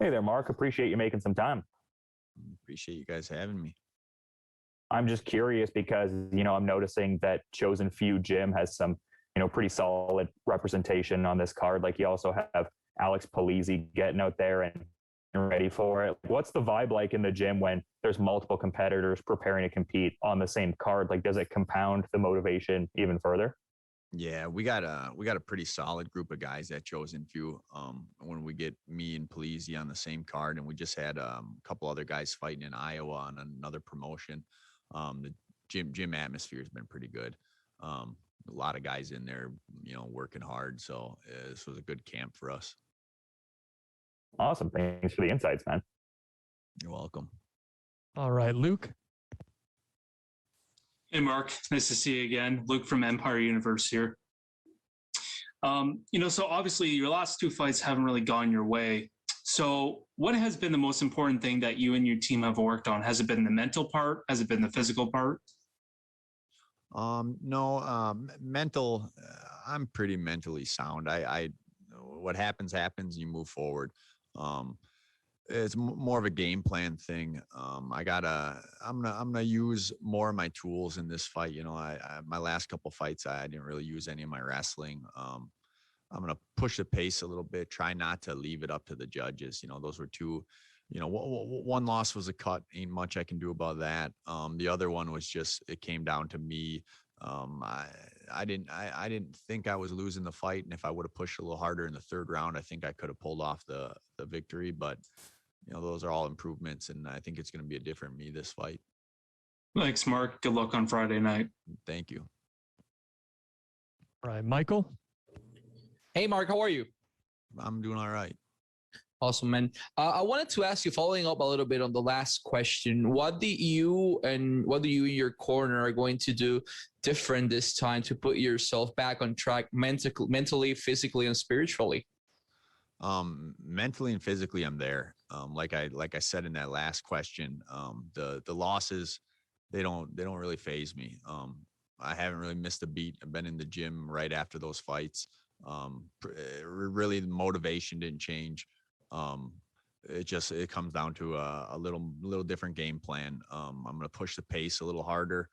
Hey there, Mark. Appreciate you making some time. Appreciate you guys having me. I'm just curious because, I'm noticing that Chosen Few Gym has some, pretty solid representation on this card. Like you also have Alex Polizzi getting out there and ready for it. What's the vibe like in the gym when there's multiple competitors preparing to compete on the same card? Like, does it compound the motivation even further? Yeah, we got a pretty solid group of guys at Chosen Few. When we get me and Pleasy on the same card, and we just had a couple other guys fighting in Iowa on another promotion. The gym atmosphere has been pretty good. A lot of guys in there, working hard. So this was a good camp for us. Awesome. Thanks for the insights, man. You're welcome. All right, Luke. Hey, Mark. Nice to see you again. Luke from Empire Universe here. So obviously your last two fights haven't really gone your way. So what has been the most important thing that you and your team have worked on? Has it been the mental part? Has it been the physical part? No, mental, I'm pretty mentally sound. What happens, you move forward. It's more of a game plan thing. I'm gonna use more of my tools in this fight. My last couple fights, I didn't really use any of my wrestling. I'm gonna push the pace a little bit, try not to leave it up to the judges. Those were two, one loss was a cut, ain't much I can do about that. The other one was just, it came down to me. I didn't think I was losing the fight. And if I would have pushed a little harder in the third round, I think I could have pulled off the victory, but those are all improvements. And I think it's going to be a different me this fight. Thanks, Mark. Good luck on Friday night. Thank you. All right, Michael. Hey, Mark, how are you? I'm doing all right. Awesome, man. I wanted to ask you, following up a little bit on the last question, what do you and your corner are going to do different this time to put yourself back on track mentally, physically, and spiritually? Mentally and physically, I'm there. Like I said in that last question, the losses, they don't really faze me. I haven't really missed a beat. I've been in the gym right after those fights. Really, the motivation didn't change. It comes down to a little different game plan. I'm going to push the pace a little harder.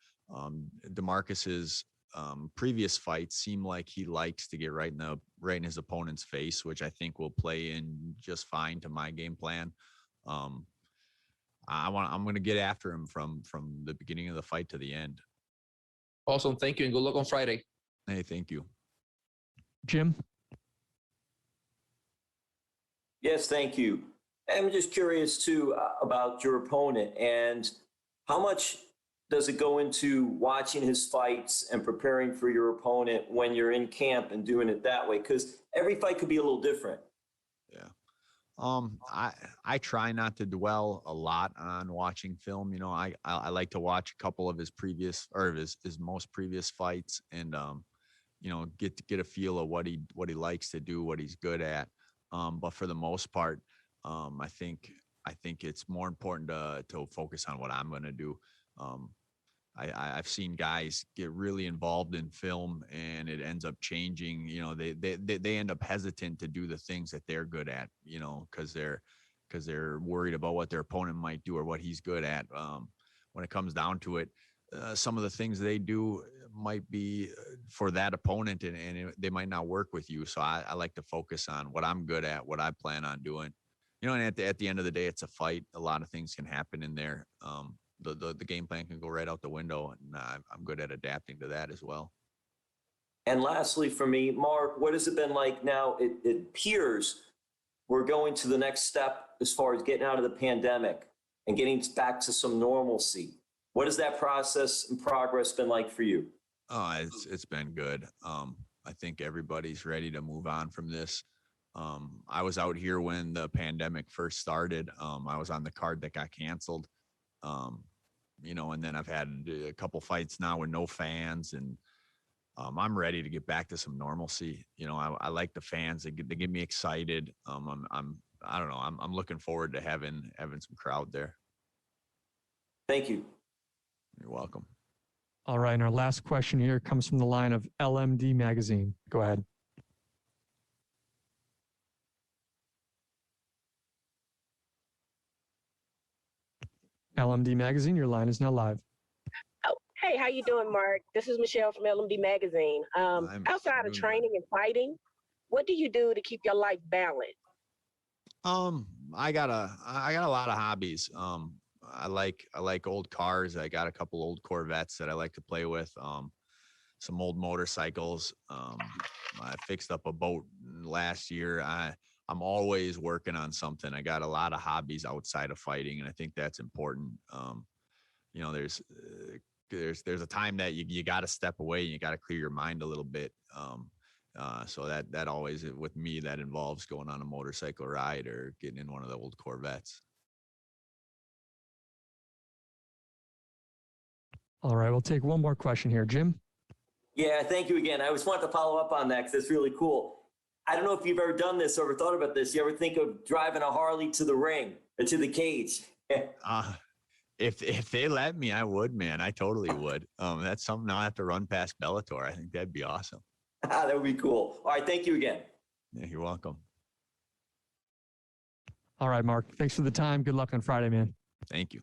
Demarques's previous fights seem like he likes to get right in his opponent's face, which I think will play in just fine to my game plan. I'm going to get after him from the beginning of the fight to the end. Awesome. Thank you. And good luck on Friday. Hey, thank you. Jim. Yes, thank you. I'm just curious too about your opponent and how much does it go into watching his fights and preparing for your opponent when you're in camp and doing it that way? Because every fight could be a little different. Yeah. I try not to dwell a lot on watching film. I like to watch a couple of his previous or his most previous fights and get a feel of what he likes to do, what he's good at. But for the most part, I think it's more important to focus on what I'm going to do. I've seen guys get really involved in film and it ends up changing. They end up hesitant to do the things that they're good at, because they're worried about what their opponent might do or what he's good at. When it comes down to it, some of the things they do might be for that opponent and they might not work with you. So I like to focus on what I'm good at, what I plan on doing, and at the end of the day, it's a fight. A lot of things can happen in there. The game plan can go right out the window, and I'm good at adapting to that as well. And lastly, for me, Mark, what has it been like now? It appears we're going to the next step as far as getting out of the pandemic and getting back to some normalcy. What has that process and progress been like for you? Oh, it's been good. I think everybody's ready to move on from this. I was out here when the pandemic first started. I was on the card that got canceled. And then I've had a couple fights now with no fans, and I'm ready to get back to some normalcy. I like the fans; they get me excited. I don't know. I'm looking forward to having some crowd there. Thank you. You're welcome. All right. And our last question here comes from the line of LMD Magazine. Go ahead. LMD Magazine. Your line is now live. Oh, hey, how you doing, Mark? This is Michelle from LMD Magazine. Outside of training and fighting, what do you do to keep your life balanced? I got a lot of hobbies. I like old cars. I got a couple old Corvettes that I like to play with. Some old motorcycles. I fixed up a boat last year. I'm always working on something. I got a lot of hobbies outside of fighting, and I think that's important. You know, there's a time that you got to step away and you got to clear your mind a little bit. So that always, with me, that involves going on a motorcycle ride or getting in one of the old Corvettes. All right, we'll take one more question here. Jim? Yeah, thank you again. I just wanted to follow up on that because it's really cool. I don't know if you've ever done this or ever thought about this. You ever think of driving a Harley to the ring or to the cage? If they let me, I would, man. I totally would. That's something I'll have to run past Bellator. I think that'd be awesome. That would be cool. All right, thank you again. Yeah, you're welcome. All right, Mark. Thanks for the time. Good luck on Friday, man. Thank you.